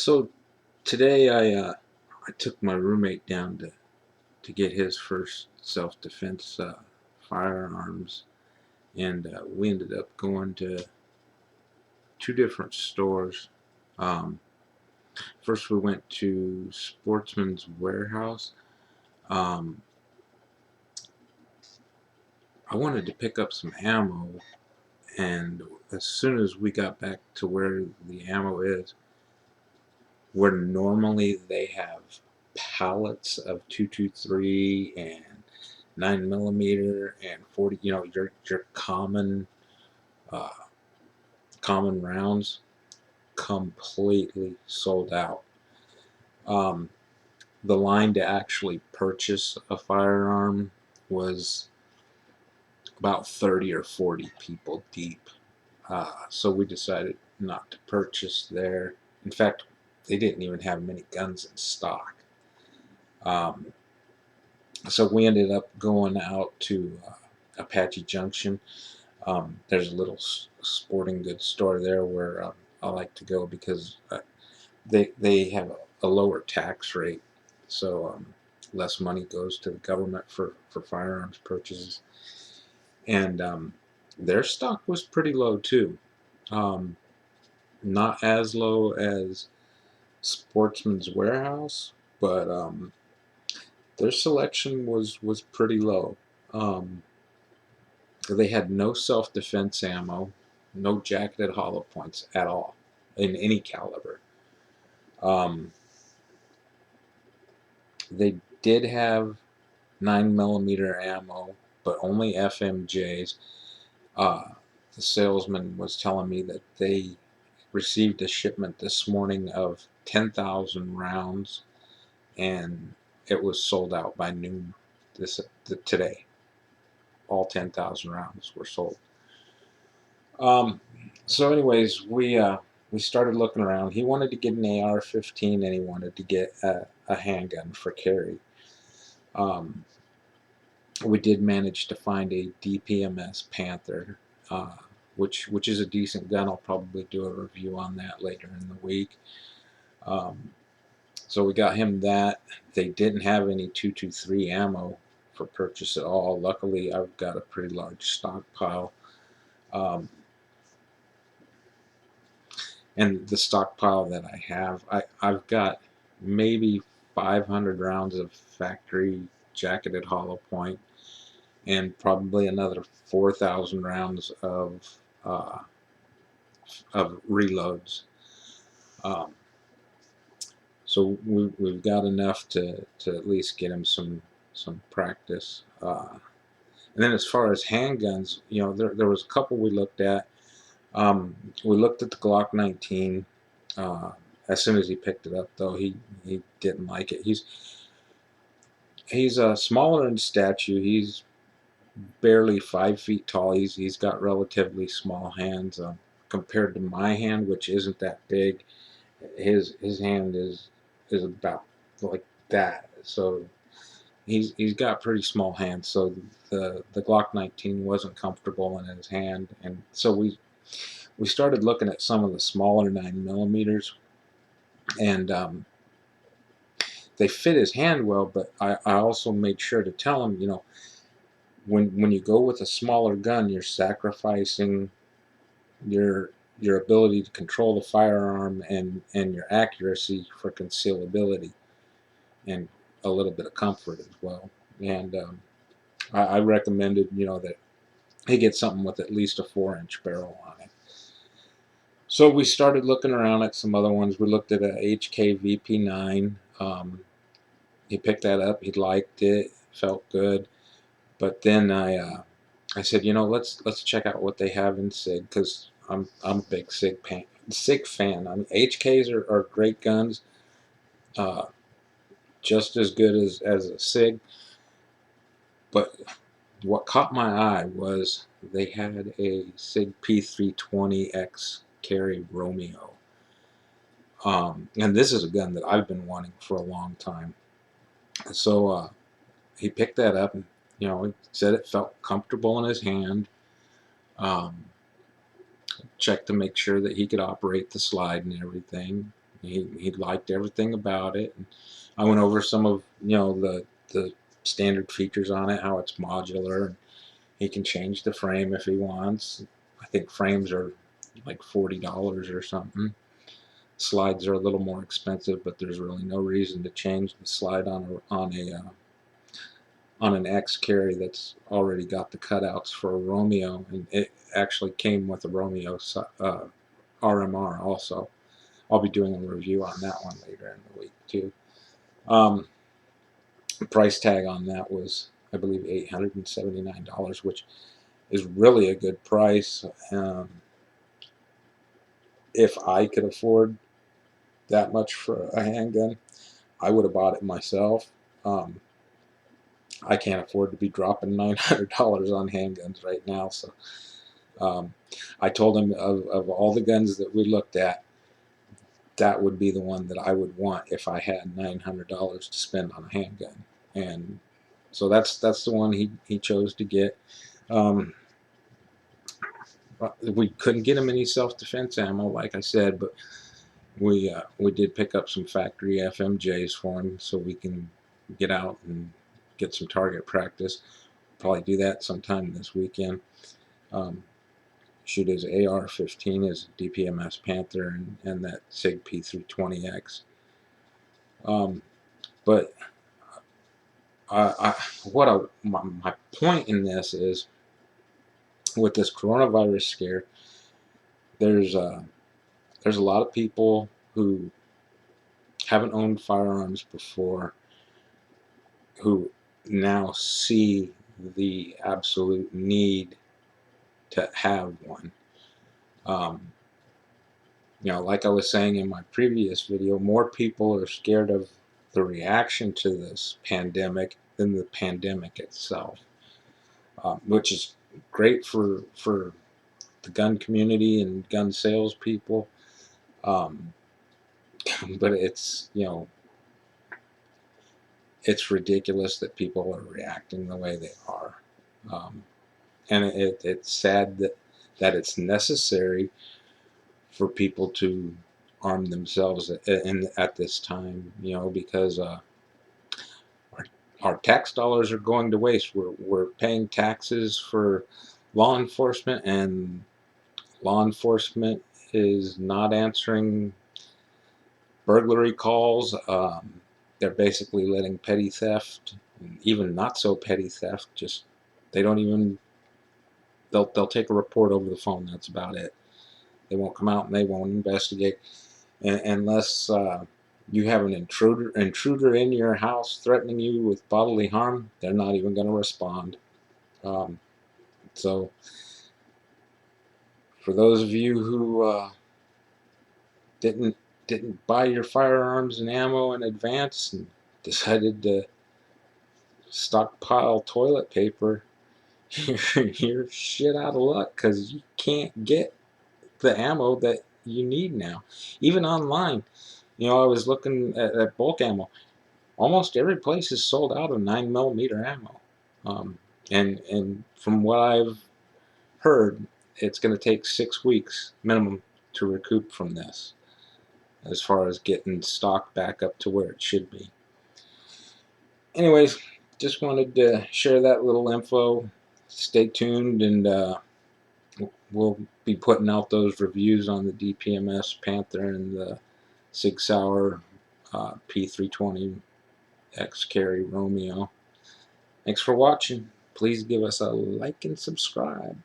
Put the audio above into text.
So today I took my roommate down to get his first self-defense firearms, and we ended up going to two different stores. Um, First, we went to Sportsman's Warehouse. Um, I wanted to pick up some ammo, and as soon as we got back to where the ammo is, where normally they have pallets of 223 and 9mm and 40, your uh, common rounds, completely sold out. Um, the line to actually purchase a firearm was about 30 or 40 people deep. So we decided not to purchase there. In fact, they didn't even have many guns in stock. Um, so we ended up going out to Apache Junction. There's a little sporting goods store there where I like to go because they have a lower tax rate, so less money goes to the government for firearms purchases, and their stock was pretty low too. Um, Not as low as Sportsman's Warehouse, but their selection was pretty low. Um, they had no self-defense ammo, no jacketed hollow points at all in any caliber. Um, they did have 9mm ammo, but only FMJs. The salesman was telling me that they received a shipment this morning of 10,000 rounds, and it was sold out by noon today. All 10,000 rounds were sold. Um, so, anyways, we started looking around. He wanted to get an AR-15 and he wanted to get a handgun for carry. Um, we did manage to find a DPMS Panther, which is a decent gun. I'll probably do a review on that later in the week. Um, so we got him that. They didn't have any 223 ammo for purchase at all. Luckily, I've got a pretty large stockpile. Um, and the stockpile that I have, I've got maybe 500 rounds of factory jacketed hollow point and probably another 4,000 rounds uh, of reloads. Um, so we've got enough to at least get him some practice. And then as far as handguns, there was a couple we looked at. We looked at the Glock 19. Uh, as soon as he picked it up, though, he didn't like it. He's smaller in stature. He's barely 5 feet tall. He's got relatively small hands compared to my hand, which isn't that big. His hand is about like that. So he's got pretty small hands. So the Glock 19 wasn't comfortable in his hand, and so we started looking at some of the smaller 9mm, and they fit his hand well. But I also made sure to tell him, when you go with a smaller gun, you're sacrificing your your ability to control the firearm and your accuracy for concealability and a little bit of comfort as well. And I recommended, that he get something with at least a 4-inch barrel on it. So we started looking around at some other ones. We looked at a HK VP9. He picked that up. He liked it. Felt good. But then I said, let's check out what they have in SIG, because I'm a big SIG fan. I mean, HKs are great guns, uh, just as good as a SIG. But what caught my eye was they had a SIG P320X carry Romeo. And this is a gun that I've been wanting for a long time. So he picked that up, and he said it felt comfortable in his hand. Um, Checked to make sure that he could operate the slide and everything. He liked everything about it. And I went over some of the standard features on it, how it's modular, and he can change the frame if he wants. I think frames are like $40 or something. Slides are a little more expensive, but there's really no reason to change the slide on an X carry that's already got the cutouts for a Romeo, and it actually came with a Romeo RMR also. I'll be doing a review on that one later in the week too. The price tag on that was, I believe, $879, which is really a good price. If I could afford that much for a handgun, I would have bought it myself. I can't afford to be dropping $900 on handguns right now. So I told him of all the guns that we looked at, that would be the one that I would want if I had $900 to spend on a handgun. And so that's the one he chose to get. We couldn't get him any self-defense ammo, like I said, but we did pick up some factory FMJs for him so we can get out and get some target practice. Probably do that sometime this weekend. Shoot his AR-15, his DPMS Panther, and that SIG P320X. But my point in this is, with this coronavirus scare, there's a lot of people who haven't owned firearms before who now see the absolute need to have one. Like I was saying in my previous video, more people are scared of the reaction to this pandemic than the pandemic itself, which is great for the gun community and gun salespeople. But it's ridiculous that people are reacting the way they are. And it's sad that it's necessary for people to arm themselves at this time, because our tax dollars are going to waste. We're paying taxes for law enforcement, and law enforcement is not answering burglary calls. They're basically letting petty theft, and even not so petty theft, just they don't even they'll take a report over the phone. That's about it. They won't come out and they won't investigate unless you have an intruder in your house threatening you with bodily harm. They're not even going to respond. So for those of you who didn't buy your firearms and ammo in advance and decided to stockpile toilet paper, you're shit out of luck, because you can't get the ammo that you need now. Even online, I was looking at bulk ammo. Almost every place is sold out of 9mm ammo. And from what I've heard, it's going to take 6 weeks minimum to recoup from this, as far as getting stock back up to where it should be. Anyways, just wanted to share that little info. Stay tuned, and we'll be putting out those reviews on the DPMS Panther and the Sig Sauer P320 X Carry Romeo. Thanks for watching. Please give us a like and subscribe.